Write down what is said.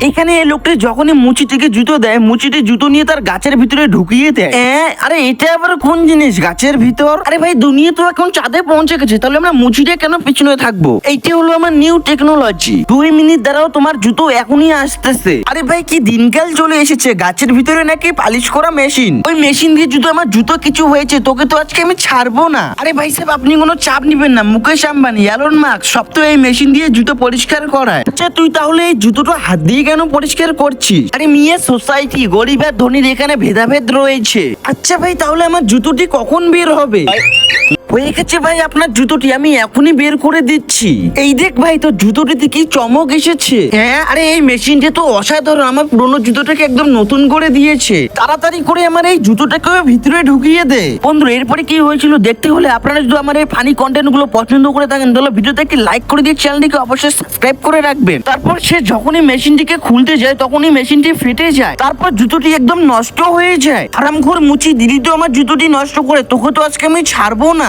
এখানে এই লোকটি যখনই মুচিটিকে জুতো দেয়, মুচিটি জুতো নিয়ে তার গাছের ভিতরে ঢুকিয়ে দেয়। আরে এটা আবার কোন জিনিস গাছের ভিতর? আরে ভাই দুনিয়া তো এখন চাঁদে পৌঁছে গেছে, তাহলে আমরা মুচিটা কেন পিছনে থাকবো? এইটা হলো আমার নিউ টেকনোলজি। 2 মিনিট দ্বারাও তোমার জুতো এখনই আসতেছে। আরে ভাই কি দিনকাল চলে এসেছে, গাছের ভিতরে নাকি পালিশ করা মেশিন। ওই মেশিন দিয়ে যদি আমার জুতো কিছু হয়েছে, তোকে তো আজকে আমি ছাড়বো না। আরে ভাই সাহেব আপনি কোনো চাপ নিবেন না, মুকেশ আম্বানি, এলন মাস্ক সব তো এই মেশিন দিয়ে জুতো পরিষ্কার করায়। আচ্ছা তুই তাহলে এই জুতোটা হাত দিয়ে কেন পরিষ্কার করছিস? আরে মিয়া সোসাইটি, গরিব আর ধনীর এখানে ভেদাভেদ রয়েছে। আচ্ছা ভাই তাহলে আমার জুতোটি কখন বের হবে? হয়ে গেছে ভাই আপনার জুতোটি, আমি এখনই বের করে দিচ্ছি। এই দেখ ভাই তোর জুতোটিতে কি চমক এসেছে। আরে এই মেশিনটি তো অসাধারণ, আমার পুরোনো জুতোটাকে একদম নতুন করে দিয়েছে। তাড়াতাড়ি করে আমার এই জুতোটাকে ভিতরে ঢুকিয়ে দে। বন্ধুরা এরপরে কি হয়েছিল দেখতে হলে আপনারা যদি আমার এই ফানি কন্টেন্ট গুলো পছন্দ করে থাকেন তাহলে ভিডিওতে একটি লাইক করে দিয়ে চ্যানেলটিকে অবশ্যই সাবস্ক্রাইব করে রাখবেন। তারপর সে যখনই মেশিনটিকে খুলতে যায় তখনই মেশিনটি ফেটে যায়, তারপর জুতোটি একদম নষ্ট হয়ে যায়। আরামখোর মুচি, দিদি তো আমার জুতোটি নষ্ট করে, তোকে তো আজকে আমি ছাড়বো না।